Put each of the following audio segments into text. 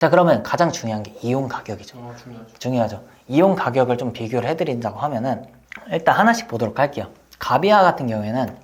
자, 그러면 가장 중요한 게 이용 가격이죠. 중요하죠. 이용 가격을 좀 비교를 해드린다고 하면은 일단 하나씩 보도록 할게요. 가비아 같은 경우에는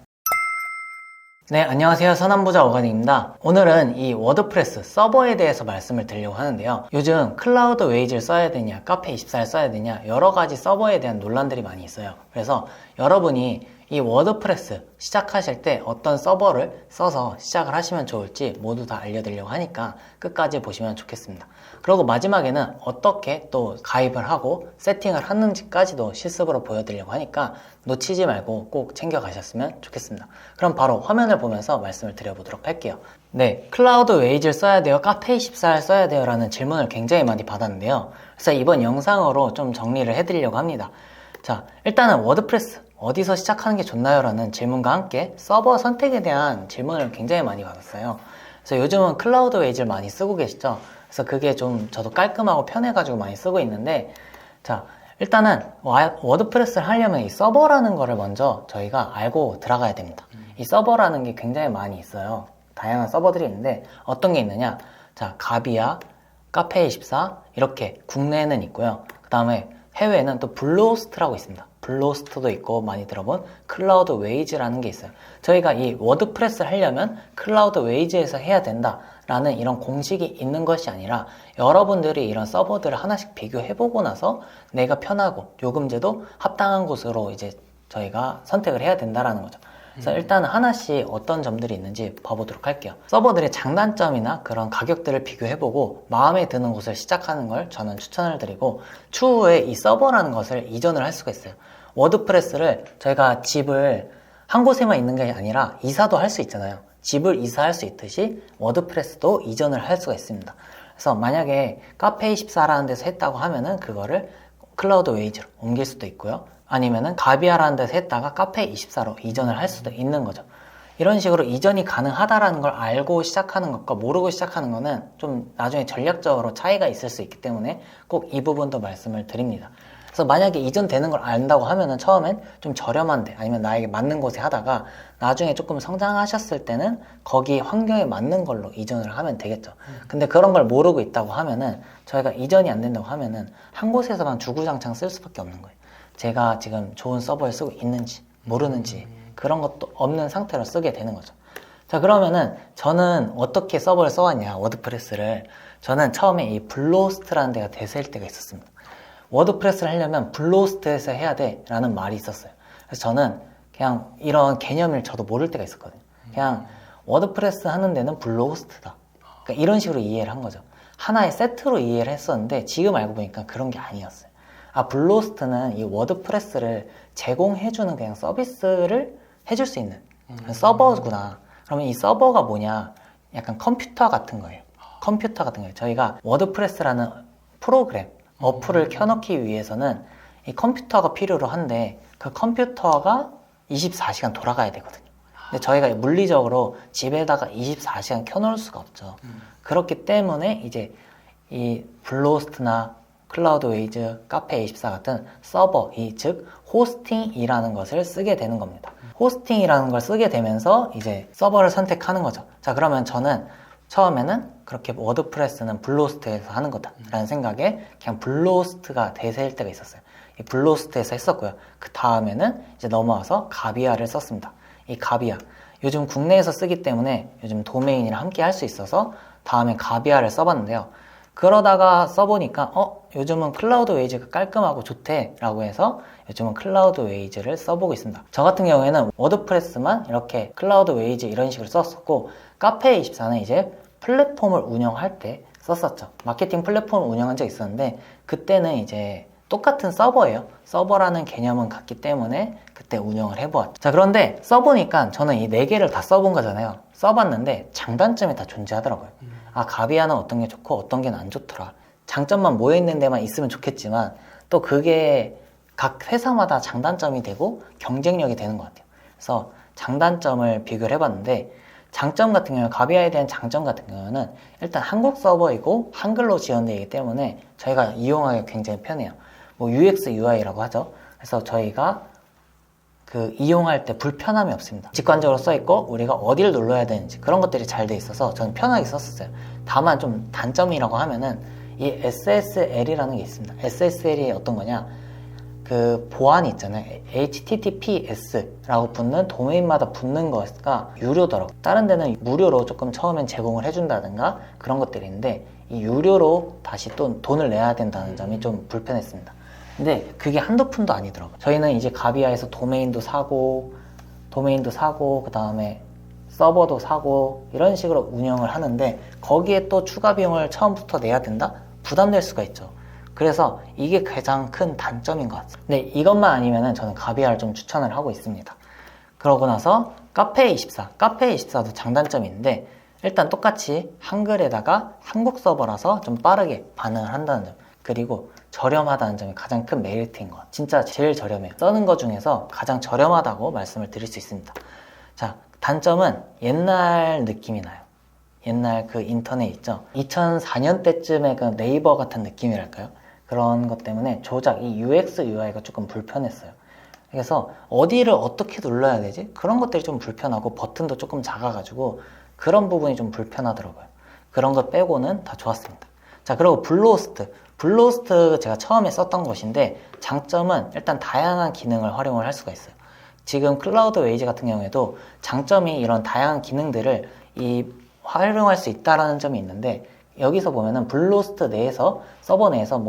네, 안녕하세요. 서남부자 오건입니다. 오늘은 이 워드프레스 서버에 대해서 말씀을 드리려고 하는데요. 요즘 클라우드 웨이즈를 써야 되냐, 카페24를 써야 되냐, 여러 가지 서버에 대한 논란들이 많이 있어요. 그래서 여러분이 이 워드프레스 시작하실 때 어떤 서버를 써서 시작을 하시면 좋을지 모두 다 알려드리려고 하니까 끝까지 보시면 좋겠습니다. 그리고 마지막에는 어떻게 또 가입을 하고 세팅을 하는지까지도 실습으로 보여드리려고 하니까 놓치지 말고 꼭 챙겨가셨으면 좋겠습니다. 그럼 바로 화면을 보면서 말씀을 드려보도록 할게요. 네, 클라우드 웨이즈를 써야 돼요? 카페24를 써야 돼요? 라는 질문을 굉장히 많이 받았는데요. 그래서 이번 영상으로 좀 정리를 해드리려고 합니다. 자, 일단은 워드프레스 어디서 시작하는 게 좋나요? 라는 질문과 함께 서버 선택에 대한 질문을 굉장히 많이 받았어요. 그래서 요즘은 클라우드 웨이즈를 많이 쓰고 계시죠? 그래서 그게 좀 저도 깔끔하고 편해가지고 많이 쓰고 있는데, 자, 일단은 워드프레스를 하려면 이 서버라는 거를 먼저 저희가 알고 들어가야 됩니다. 이 서버라는 게 굉장히 많이 있어요. 다양한 서버들이 있는데 어떤 게 있느냐? 자, 가비아, 카페24 이렇게 국내에는 있고요. 그 다음에 해외에는 또 블루호스트라고 있습니다. 블루호스트도 있고 많이 들어본 클라우드 웨이즈라는 게 있어요. 저희가 이 워드프레스를 하려면 클라우드 웨이즈에서 해야 된다라는 이런 공식이 있는 것이 아니라 여러분들이 이런 서버들을 하나씩 비교해보고 나서 내가 편하고 요금제도 합당한 곳으로 이제 저희가 선택을 해야 된다라는 거죠. 그래서 일단 하나씩 어떤 점들이 있는지 봐보도록 할게요. 서버들의 장단점이나 그런 가격들을 비교해보고 마음에 드는 곳을 시작하는 걸 저는 추천을 드리고 추후에 이 서버라는 것을 이전을 할 수가 있어요. 워드프레스를 저희가 집을 한 곳에만 있는 게 아니라 이사도 할 수 있잖아요. 집을 이사할 수 있듯이 워드프레스도 이전을 할 수가 있습니다. 그래서 만약에 카페24라는 데서 했다고 하면은 그거를 클라우드 웨이즈로 옮길 수도 있고요. 아니면은 가비아라는 데서 했다가 카페24로 이전을 할 수도 있는 거죠. 이런 식으로 이전이 가능하다라는 걸 알고 시작하는 것과 모르고 시작하는 거는 좀 나중에 전략적으로 차이가 있을 수 있기 때문에 꼭 이 부분도 말씀을 드립니다. 그래서 만약에 이전되는 걸 안다고 하면은 처음엔 좀 저렴한데 아니면 나에게 맞는 곳에 하다가 나중에 조금 성장하셨을 때는 거기 환경에 맞는 걸로 이전을 하면 되겠죠. 근데 그런 걸 모르고 있다고 하면은 저희가 이전이 안 된다고 하면은 한 곳에서만 주구장창 쓸 수밖에 없는 거예요. 제가 지금 좋은 서버를 쓰고 있는지 모르는지 그런 것도 없는 상태로 쓰게 되는 거죠. 자, 그러면은 저는 어떻게 서버를 써왔냐, 워드프레스를. 저는 처음에 이 블루호스트라는 데가 대세일 때가 있었습니다. 워드프레스를 하려면 블루호스트에서 해야 돼 라는 말이 있었어요. 그래서 저는 그냥 이런 개념을 저도 모를 때가 있었거든요. 그냥 워드프레스 하는 데는 블루호스트다, 그러니까 이런 식으로 이해를 한 거죠. 하나의 세트로 이해를 했었는데 지금 알고 보니까 그런 게 아니었어요. 아, 블루호스트는 이 워드프레스를 제공해주는 그냥 서비스를 해줄 수 있는 서버구나. 그러면 이 서버가 뭐냐? 약간 컴퓨터 같은 거예요. 컴퓨터 같은 거예요. 저희가 워드프레스라는 프로그램, 어플을 켜놓기 위해서는 이 컴퓨터가 필요로 한데 그 컴퓨터가 24시간 돌아가야 되거든요. 근데 저희가 물리적으로 집에다가 24시간 켜놓을 수가 없죠. 그렇기 때문에 이제 이 블루호스트나 클라우드 웨이즈, 카페24 같은 서버, 즉 호스팅이라는 것을 쓰게 되는 겁니다. 호스팅이라는 걸 쓰게 되면서 이제 서버를 선택하는 거죠. 자, 그러면 저는 처음에는 그렇게 워드프레스는 블루호스트에서 하는 거다라는 생각에 그냥 블루호스트가 대세일 때가 있었어요. 이 블루호스트에서 했었고요. 그 다음에는 이제 넘어와서 가비아를 썼습니다. 이 가비아, 요즘 국내에서 쓰기 때문에 요즘 도메인이랑 함께 할 수 있어서 다음에 가비아를 써봤는데요. 그러다가 써보니까 요즘은 클라우드 웨이즈가 깔끔하고 좋대 라고 해서 요즘은 클라우드 웨이즈를 써보고 있습니다. 저 같은 경우에는 워드프레스만 이렇게 클라우드 웨이즈 이런 식으로 썼었고 카페24는 이제 플랫폼을 운영할 때 썼었죠. 마케팅 플랫폼을 운영한 적이 있었는데 그때는 이제 똑같은 서버예요. 서버라는 개념은 같기 때문에 그때 운영을 해보았죠. 자, 그런데 써보니까 저는 이 4개를 다 써본 거잖아요. 써봤는데 장단점이 다 존재하더라고요. 아, 가비아는 어떤 게 좋고 어떤 게 안 좋더라. 장점만 모여있는 데만 있으면 좋겠지만 또 그게 각 회사마다 장단점이 되고 경쟁력이 되는 것 같아요. 그래서 장단점을 비교를 해봤는데 장점 같은 경우는 가비아에 대한 장점 같은 경우는 일단 한국 서버이고 한글로 지원되기 때문에 저희가 이용하기 굉장히 편해요. 뭐 UX, UI라고 하죠. 그래서 저희가 이용할 때 불편함이 없습니다. 직관적으로 써있고 우리가 어디를 눌러야 되는지 그런 것들이 잘 돼 있어서 저는 편하게 썼었어요. 다만 좀 단점이라고 하면은 이 SSL이라는 게 있습니다. SSL이 어떤 거냐, 보안이 있잖아요. HTTPS라고 붙는 도메인마다 붙는 거가 유료더라고. 다른 데는 무료로 조금 처음엔 제공을 해준다든가 그런 것들이 있는데, 이 유료로 다시 또 돈을 내야 된다는 점이 좀 불편했습니다. 근데 그게 한두 푼도 아니더라고요. 저희는 이제 가비아에서 도메인도 사고 그 다음에 서버도 사고 이런 식으로 운영을 하는데, 거기에 또 추가 비용을 처음부터 내야 된다? 부담될 수가 있죠. 그래서 이게 가장 큰 단점인 것 같아요. 근데 이것만 아니면은 저는 가비아를 좀 추천을 하고 있습니다. 그러고 나서 카페24도 장단점이 있는데, 일단 똑같이 한글에다가 한국 서버라서 좀 빠르게 반응을 한다는 점, 그리고 저렴하다는 점이 가장 큰 메리트인 것 같아요. 진짜 제일 저렴해요. 쓰는 것 중에서 가장 저렴하다고 말씀을 드릴 수 있습니다. 자, 단점은 옛날 느낌이 나요. 옛날 인터넷 있죠? 2004년 때쯤에 네이버 같은 느낌이랄까요? 그런 것 때문에 이 UX, UI가 조금 불편했어요. 그래서 어디를 어떻게 눌러야 되지? 그런 것들이 좀 불편하고, 버튼도 조금 작아가지고 그런 부분이 좀 불편하더라고요. 그런 것 빼고는 다 좋았습니다. 자, 그리고 블루호스트 제가 처음에 썼던 것인데, 장점은 일단 다양한 기능을 활용을 할 수가 있어요. 지금 클라우드 웨이즈 같은 경우에도 장점이 이런 다양한 기능들을 활용할 수 있다는 점이 있는데, 여기서 보면은 블루호스트 내에서, 서버 내에서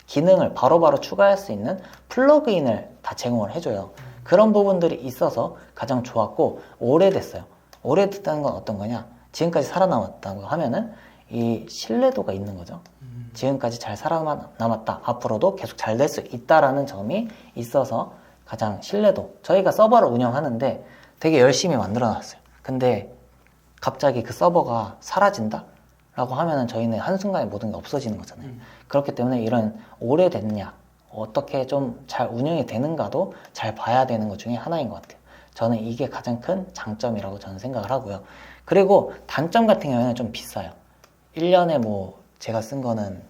기능을 바로바로 추가할 수 있는 플러그인을 다 제공을 해줘요. 그런 부분들이 있어서 가장 좋았고, 오래됐어요. 오래됐다는 건 어떤 거냐, 지금까지 살아남았다고 하면은 이 신뢰도가 있는 거죠. 지금까지 잘 살아남았다, 앞으로도 계속 잘 될 수 있다라는 점이 있어서 가장 신뢰도. 저희가 서버를 운영하는데 되게 열심히 만들어 놨어요. 근데 갑자기 그 서버가 사라진다? 라고 하면은 저희는 한순간에 모든 게 없어지는 거잖아요. 그렇기 때문에 이런 오래됐냐, 어떻게 좀 잘 운영이 되는가도 잘 봐야 되는 것 중에 하나인 것 같아요. 저는 이게 가장 큰 장점이라고 저는 생각을 하고요. 그리고 단점 같은 경우에는 좀 비싸요. 1년에 제가 쓴 거는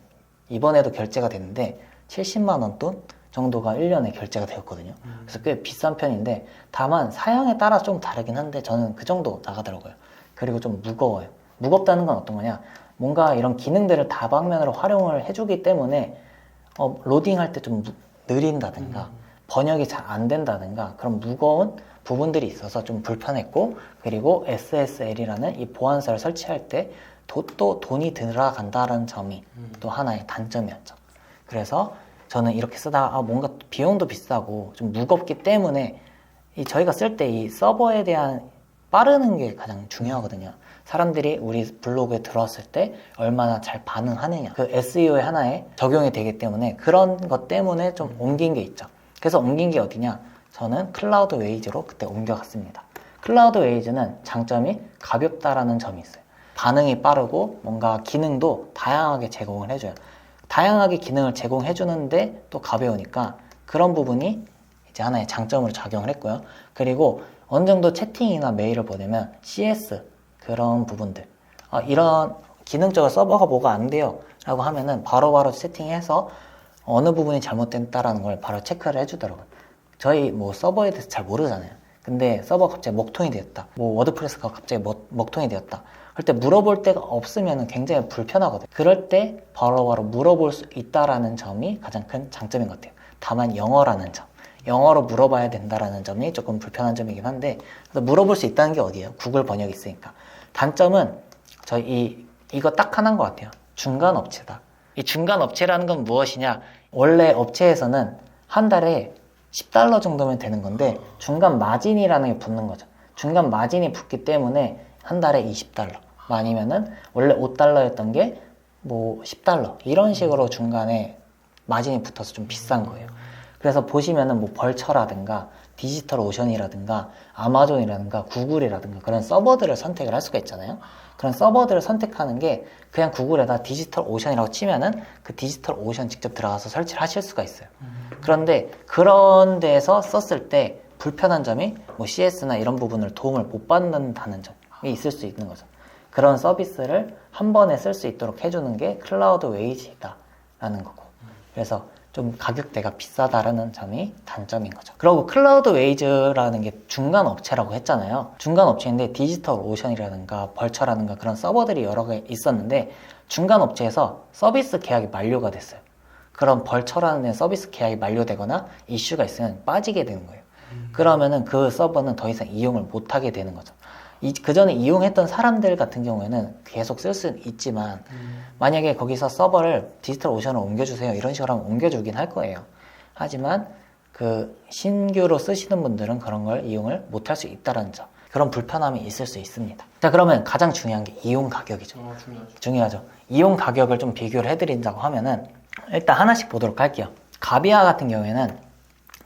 이번에도 결제가 됐는데 70만 원 돈 정도가 1년에 결제가 되었거든요. 그래서 꽤 비싼 편인데, 다만 사양에 따라 좀 다르긴 한데 저는 그 정도 나가더라고요. 그리고 좀 무거워요. 무겁다는 건 어떤 거냐, 뭔가 이런 기능들을 다방면으로 활용을 해주기 때문에 로딩할 때 좀 느린다든가 번역이 잘 안 된다든가 그런 무거운 부분들이 있어서 좀 불편했고, 그리고 SSL이라는 이 보안서를 설치할 때 또 돈이 들어간다는 점이 또 하나의 단점이었죠. 그래서 저는 이렇게 쓰다가 뭔가 비용도 비싸고 좀 무겁기 때문에 저희가 쓸 때 이 서버에 대한 빠르는 게 가장 중요하거든요. 사람들이 우리 블로그에 들어왔을 때 얼마나 잘 반응하느냐, SEO의 하나에 적용이 되기 때문에 그런 것 때문에 좀 옮긴 게 있죠. 그래서 옮긴 게 어디냐, 저는 클라우드 웨이즈로 그때 옮겨갔습니다. 클라우드 웨이즈는 장점이 가볍다라는 점이 있어요. 반응이 빠르고 뭔가 기능도 다양하게 제공을 해줘요. 다양하게 기능을 제공해주는데 또 가벼우니까 그런 부분이 이제 하나의 장점으로 작용을 했고요. 그리고 어느 정도 채팅이나 메일을 보내면 CS 그런 부분들, 이런 기능적으로 서버가 뭐가 안 돼요 라고 하면은 바로바로 세팅해서 어느 부분이 잘못됐다라는 걸 바로 체크를 해주더라고요. 저희 서버에 대해서 잘 모르잖아요. 근데 서버가 갑자기 먹통이 되었다, 워드프레스가 갑자기 먹통이 되었다 할 때 물어볼 데가 없으면 굉장히 불편하거든요. 그럴 때 바로바로 물어볼 수 있다라는 점이 가장 큰 장점인 것 같아요. 다만 영어라는 점, 영어로 물어봐야 된다라는 점이 조금 불편한 점이긴 한데, 그래서 물어볼 수 있다는 게 어디예요? 구글 번역이 있으니까. 단점은 이거 딱 하나인 것 같아요. 중간 업체다. 이 중간 업체라는 건 무엇이냐, 원래 업체에서는 한 달에 $10 정도면 되는 건데 중간 마진이라는 게 붙는 거죠. 중간 마진이 붙기 때문에 한 달에 $20 아니면은 원래 $5였던 게 $10 이런 식으로 중간에 마진이 붙어서 좀 비싼 거예요. 그래서 보시면은 벌처라든가 디지털 오션이라든가 아마존이라든가 구글이라든가 그런 서버들을 선택을 할 수가 있잖아요. 그런 서버들을 선택하는 게 그냥 구글에다 디지털 오션이라고 치면은 그 디지털 오션 직접 들어가서 설치를 하실 수가 있어요. 그런데 그런 데서 썼을 때 불편한 점이 CS나 이런 부분을 도움을 못 받는다는 점이 있을 수 있는 거죠. 그런 서비스를 한 번에 쓸 수 있도록 해주는 게 클라우드 웨이즈다라는 거고, 그래서 좀 가격대가 비싸다라는 점이 단점인 거죠. 그리고 클라우드웨이즈라는 게 중간 업체라고 했잖아요. 중간 업체인데 디지털 오션이라든가 벌처라든가 그런 서버들이 여러 개 있었는데 중간 업체에서 서비스 계약이 만료가 됐어요. 그럼 벌처라는 서비스 계약이 만료되거나 이슈가 있으면 빠지게 되는 거예요. 그러면은 그 서버는 더 이상 이용을 못하게 되는 거죠. 그 전에 이용했던 사람들 같은 경우에는 계속 쓸 수는 있지만 만약에 거기서 서버를 디지털 오션으로 옮겨주세요 이런 식으로 하면 옮겨주긴 할 거예요. 하지만 그 신규로 쓰시는 분들은 그런 걸 이용을 못할 수 있다는 점, 그런 불편함이 있을 수 있습니다. 자, 그러면 가장 중요한 게 이용 가격이죠. 중요하죠. 이용 가격을 좀 비교를 해드린다고 하면은 일단 하나씩 보도록 할게요. 가비아 같은 경우에는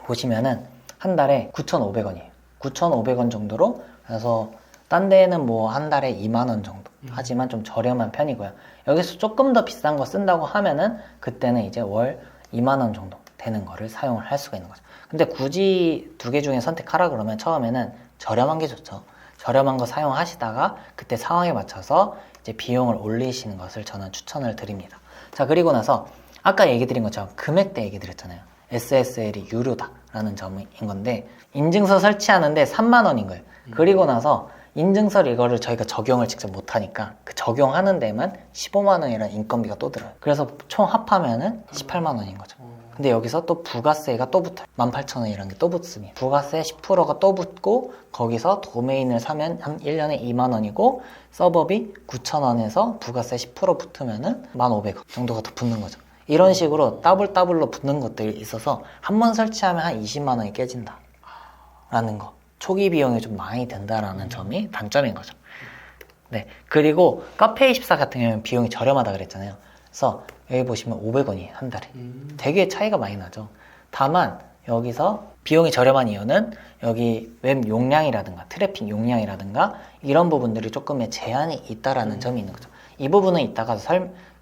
보시면은 한 달에 9,500원이에요. 9,500원 정도로, 그래서 딴 데는 뭐 한 달에 2만 원 정도. 하지만 좀 저렴한 편이고요. 여기서 조금 더 비싼 거 쓴다고 하면은 그때는 이제 월 2만 원 정도 되는 거를 사용을 할 수가 있는 거죠. 근데 굳이 두 개 중에 선택하라 그러면 처음에는 저렴한 게 좋죠. 저렴한 거 사용하시다가 그때 상황에 맞춰서 이제 비용을 올리시는 것을 저는 추천을 드립니다. 자, 그리고 나서 아까 얘기 드린 것처럼 금액대 얘기 드렸잖아요. SSL이 유료다라는 점인 건데 인증서 설치하는데 3만 원인 거예요. 그리고 나서 인증서 이거를 저희가 적용을 직접 못하니까 그 적용하는 데만 15만 원이라는 인건비가 또 들어요. 그래서 총 합하면은 18만 원인 거죠. 근데 여기서 또 부가세가 또 붙어요. 18,000원이라는 게 또 붙습니다. 부가세 10%가 또 붙고 거기서 도메인을 사면 한 1년에 2만 원이고 서버비 9,000원에서 부가세 10% 붙으면은 1,500원 정도가 더 붙는 거죠. 이런 식으로 더블로 붙는 것들이 있어서 한 번 설치하면 한 20만 원이 깨진다 라는 거. 초기 비용이 좀 많이 든다라는 점이 단점인 거죠. 네. 그리고 카페24 같은 경우는 비용이 저렴하다 그랬잖아요. 그래서 여기 보시면 500원이에요, 한 달에. 되게 차이가 많이 나죠. 다만 여기서 비용이 저렴한 이유는 여기 웹 용량이라든가 트래픽 용량이라든가 이런 부분들이 조금의 제한이 있다라는 점이 있는 거죠. 이 부분은 이따가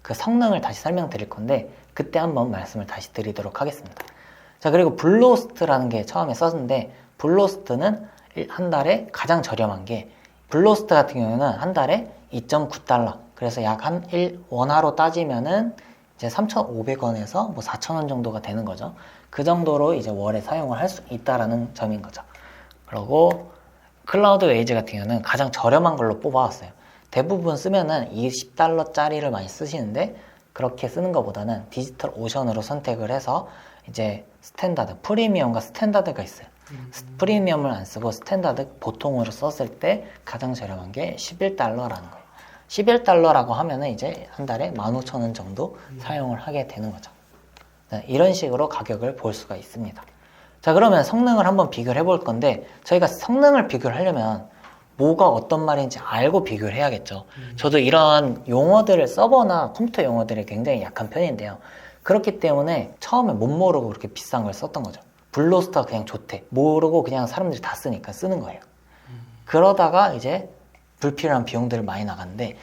그 성능을 다시 설명드릴 건데 그때 한번 말씀을 다시 드리도록 하겠습니다. 자, 그리고 블루호스트라는 게 처음에 썼는데 블루호스트는 한 달에 가장 저렴한 게 블루호스트 같은 경우는 한 달에 2.9달러, 그래서 약 한 1원화로 따지면은 이제 3,500원에서 뭐 4,000원 정도가 되는 거죠. 그 정도로 이제 월에 사용을 할 수 있다라는 점인 거죠. 그리고 클라우드웨이즈 같은 경우는 가장 저렴한 걸로 뽑아왔어요. 대부분 쓰면은 20달러짜리를 많이 쓰시는데 그렇게 쓰는 것보다는 디지털 오션으로 선택을 해서 이제 스탠다드, 프리미엄과 스탠다드가 있어요. 프리미엄을 안 쓰고 스탠다드 보통으로 썼을 때 가장 저렴한 게 11달러라는 거예요. 11달러라고 하면은 이제 한 달에 15,000원 정도 사용을 하게 되는 거죠. 네, 이런 식으로 가격을 볼 수가 있습니다. 자, 그러면 성능을 한번 비교를 해볼 건데 저희가 성능을 비교를 하려면 뭐가 어떤 말인지 알고 비교를 해야겠죠. 저도 이런 용어들을 서버나 컴퓨터 용어들이 굉장히 약한 편인데요. 그렇기 때문에 처음에 못 모르고 그렇게 비싼 걸 썼던 거죠. 블루호스트가 그냥 좋대. 모르고 그냥 사람들이 다 쓰니까 쓰는 거예요. 그러다가 이제 불필요한 비용들을 많이 나갔는데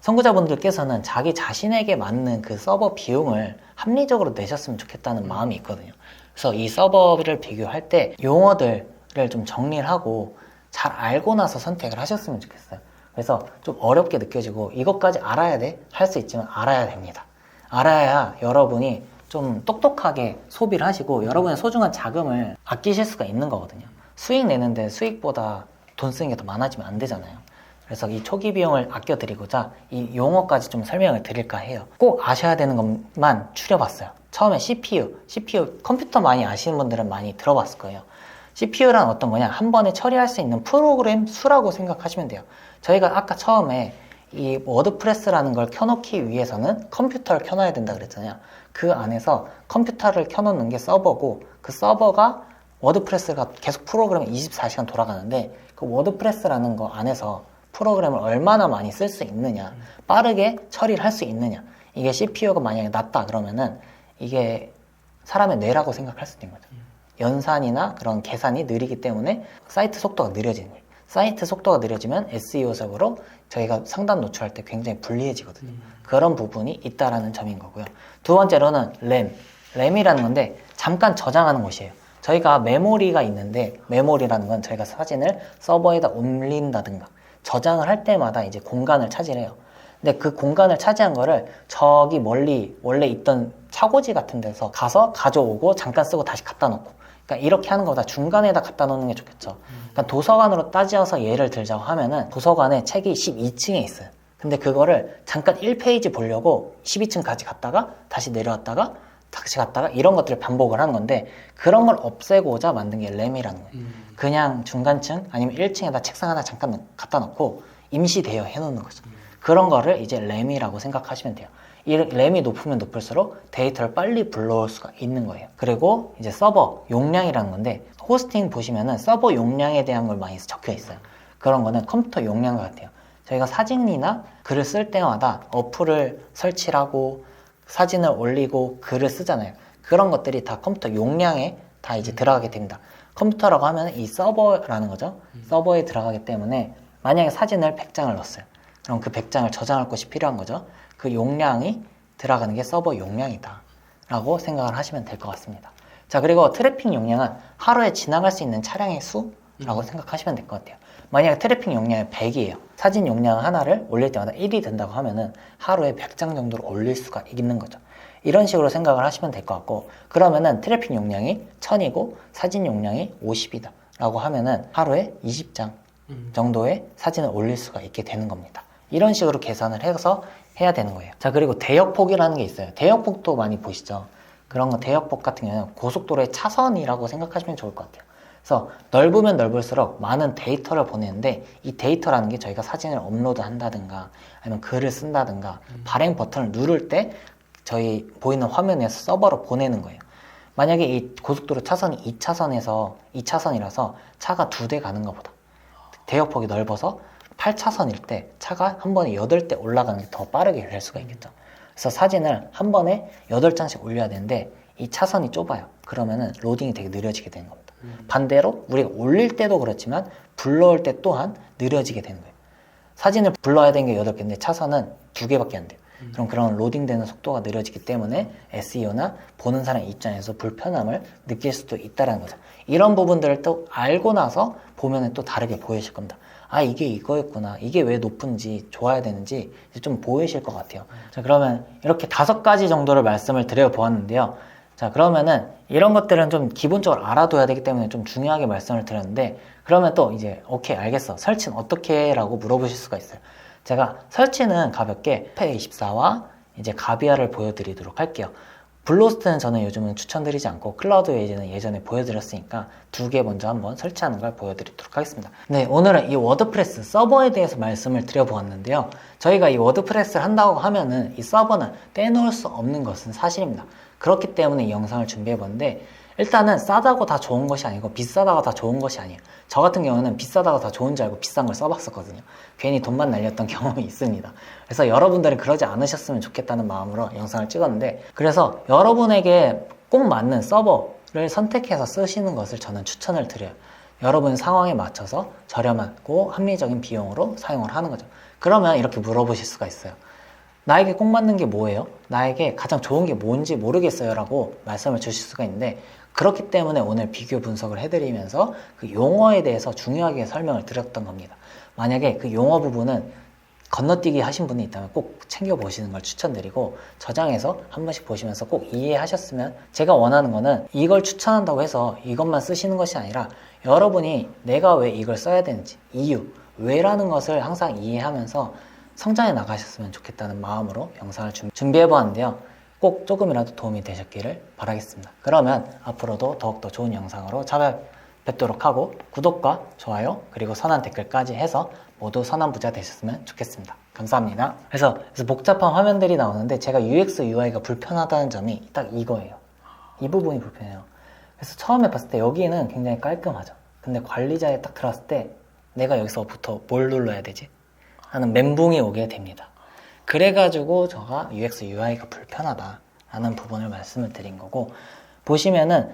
선구자분들께서는 자기 자신에게 맞는 그 서버 비용을 합리적으로 내셨으면 좋겠다는 마음이 있거든요. 그래서 이 서버를 비교할 때 용어들을 좀 정리를 하고 잘 알고 나서 선택을 하셨으면 좋겠어요. 그래서 좀 어렵게 느껴지고 이것까지 알아야 돼? 할 수 있지만 알아야 됩니다. 알아야 여러분이 좀 똑똑하게 소비를 하시고 여러분의 소중한 자금을 아끼실 수가 있는 거거든요. 수익 내는데 수익보다 돈 쓰는 게 더 많아지면 안 되잖아요. 그래서 이 초기 비용을 아껴드리고자 이 용어까지 좀 설명을 드릴까 해요. 꼭 아셔야 되는 것만 추려봤어요. 처음에 CPU 컴퓨터 많이 아시는 분들은 많이 들어봤을 거예요. CPU란 어떤 거냐? 한 번에 처리할 수 있는 프로그램 수라고 생각하시면 돼요. 저희가 아까 처음에 이 워드프레스라는 걸 켜놓기 위해서는 컴퓨터를 켜놔야 된다 그랬잖아요. 그 안에서 컴퓨터를 켜놓는 게 서버고 그 서버가 워드프레스가 계속 프로그램이 24시간 돌아가는데 그 워드프레스라는 거 안에서 프로그램을 얼마나 많이 쓸 수 있느냐, 빠르게 처리를 할 수 있느냐, 이게 CPU가 만약에 낮다 그러면은 이게 사람의 뇌라고 생각할 수도 있는 거죠. 연산이나 그런 계산이 느리기 때문에 사이트 속도가 느려지는 거예요. 사이트 속도가 느려지면 SEO적으로 저희가 상단 노출할 때 굉장히 불리해지거든요. 그런 부분이 있다라는 점인 거고요. 두 번째로는 램이라는 건데 잠깐 저장하는 곳이에요. 저희가 메모리가 있는데 메모리라는 건 저희가 사진을 서버에다 올린다든가 저장을 할 때마다 이제 공간을 차지해요. 근데 그 공간을 차지한 거를 저기 멀리 원래 있던 차고지 같은 데서 가서 가져오고 잠깐 쓰고 다시 갖다 놓고, 그러니까 이렇게 하는 것보다 중간에다 갖다 놓는 게 좋겠죠. 그러니까 도서관으로 따져서 예를 들자고 하면은 도서관에 책이 12층에 있어요. 근데 그거를 잠깐 1페이지 보려고 12층까지 갔다가 다시 내려왔다가 다시 갔다가 이런 것들을 반복을 하는 건데, 그런 걸 없애고자 만든 게 램이라는 거예요. 그냥 중간층 아니면 1층에다 책상 하나 잠깐 갖다 놓고 임시 대여 해놓는 거죠. 그런 거를 이제 램이라고 생각하시면 돼요. 이 램이 높으면 높을수록 데이터를 빨리 불러올 수가 있는 거예요. 그리고 이제 서버 용량이라는 건데, 호스팅 보시면은 서버 용량에 대한 걸 많이 적혀 있어요. 그런 거는 컴퓨터 용량 같아요. 저희가 사진이나 글을 쓸 때마다 어플을 설치를 하고 사진을 올리고 글을 쓰잖아요. 그런 것들이 다 컴퓨터 용량에 다 이제 들어가게 됩니다. 컴퓨터라고 하면 이 서버라는 거죠. 서버에 들어가기 때문에 만약에 사진을 100장을 넣었어요. 그럼 그 100장을 저장할 곳이 필요한 거죠. 그 용량이 들어가는 게 서버 용량이다 라고 생각을 하시면 될 것 같습니다. 자, 그리고 트래픽 용량은 하루에 지나갈 수 있는 차량의 수라고 생각하시면 될 것 같아요. 만약에 트래픽 용량이 100이에요. 사진 용량 하나를 올릴 때마다 1이 된다고 하면은 하루에 100장 정도를 올릴 수가 있는 거죠. 이런 식으로 생각을 하시면 될 것 같고, 그러면은 트래픽 용량이 1000이고 사진 용량이 50이다 라고 하면은 하루에 20장 정도의 사진을 올릴 수가 있게 되는 겁니다. 이런 식으로 계산을 해서 해야 되는 거예요. 자, 그리고 대역폭이라는 게 있어요. 대역폭도 많이 보시죠. 그런 거 대역폭 같은 경우는 고속도로의 차선이라고 생각하시면 좋을 것 같아요. 그래서 넓으면 넓을수록 많은 데이터를 보내는데, 이 데이터라는 게 저희가 사진을 업로드 한다든가 아니면 글을 쓴다든가 발행 버튼을 누를 때 저희 보이는 화면에서 서버로 보내는 거예요. 만약에 이 고속도로 차선이 2차선이라서 차가 2대 가는 것보다 대역폭이 넓어서 8차선일 때 차가 한 번에 8대 올라가는 게 더 빠르게 될 수가 있겠죠. 그래서 사진을 한 번에 8장씩 올려야 되는데 이 차선이 좁아요. 그러면은 로딩이 되게 느려지게 되는 겁니다. 반대로 우리가 올릴 때도 그렇지만 불러올 때 또한 느려지게 되는 거예요. 사진을 불러야 되는 게 8개인데 차선은 2개밖에 안 돼요. 그럼 그런 로딩되는 속도가 느려지기 때문에 SEO나 보는 사람 입장에서 불편함을 느낄 수도 있다는 거죠. 이런 부분들을 또 알고 나서 보면 또 다르게 보이실 겁니다. 아, 이게 이거였구나. 이게 왜 높은지, 좋아야 되는지 좀 보이실 것 같아요. 자, 그러면 이렇게 5가지 정도를 말씀을 드려보았는데요. 자, 그러면은 이런 것들은 좀 기본적으로 알아둬야 되기 때문에 좀 중요하게 말씀을 드렸는데, 그러면 또 이제 오케이, 알겠어. 설치는 어떻게 해? 라고 물어보실 수가 있어요. 제가 설치는 가볍게 페24와 이제 가비아를 보여드리도록 할게요. 블루호스트는 저는 요즘은 추천드리지 않고 클라우드 웨이즈는 예전에 보여드렸으니까 2개 먼저 한번 설치하는 걸 보여드리도록 하겠습니다. 네, 오늘은 이 워드프레스 서버에 대해서 말씀을 드려보았는데요. 저희가 이 워드프레스를 한다고 하면은 이 서버는 떼놓을 수 없는 것은 사실입니다. 그렇기 때문에 이 영상을 준비해봤는데, 일단은 싸다고 다 좋은 것이 아니고 비싸다고 다 좋은 것이 아니에요. 저 같은 경우는 비싸다고 다 좋은 줄 알고 비싼 걸 써봤었거든요. 괜히 돈만 날렸던 경험이 있습니다. 그래서 여러분들은 그러지 않으셨으면 좋겠다는 마음으로 영상을 찍었는데, 그래서 여러분에게 꼭 맞는 서버를 선택해서 쓰시는 것을 저는 추천을 드려요. 여러분 상황에 맞춰서 저렴하고 합리적인 비용으로 사용을 하는 거죠. 그러면 이렇게 물어보실 수가 있어요. 나에게 꼭 맞는 게 뭐예요? 나에게 가장 좋은 게 뭔지 모르겠어요 라고 말씀을 주실 수가 있는데, 그렇기 때문에 오늘 비교 분석을 해드리면서 그 용어에 대해서 중요하게 설명을 드렸던 겁니다. 만약에 그 용어 부분은 건너뛰기 하신 분이 있다면 꼭 챙겨보시는 걸 추천드리고, 저장해서 한 번씩 보시면서 꼭 이해하셨으면, 제가 원하는 거는 이걸 추천한다고 해서 이것만 쓰시는 것이 아니라 여러분이 내가 왜 이걸 써야 되는지, 이유, 왜라는 것을 항상 이해하면서 성장해 나가셨으면 좋겠다는 마음으로 영상을 준비해보았는데요. 꼭 조금이라도 도움이 되셨기를 바라겠습니다. 그러면 앞으로도 더욱더 좋은 영상으로 찾아뵙도록 하고, 구독과 좋아요 그리고 선한 댓글까지 해서 모두 선한 부자 되셨으면 좋겠습니다. 감사합니다. 그래서 복잡한 화면들이 나오는데 제가 UX, UI가 불편하다는 점이 딱 이거예요. 이 부분이 불편해요. 그래서 처음에 봤을 때 여기는 굉장히 깔끔하죠. 근데 관리자에 딱 들어왔을 때 내가 여기서부터 뭘 눌러야 되지? 하는 멘붕이 오게 됩니다. 그래가지고 제가 UX, UI가 불편하다라는 부분을 말씀을 드린 거고, 보시면은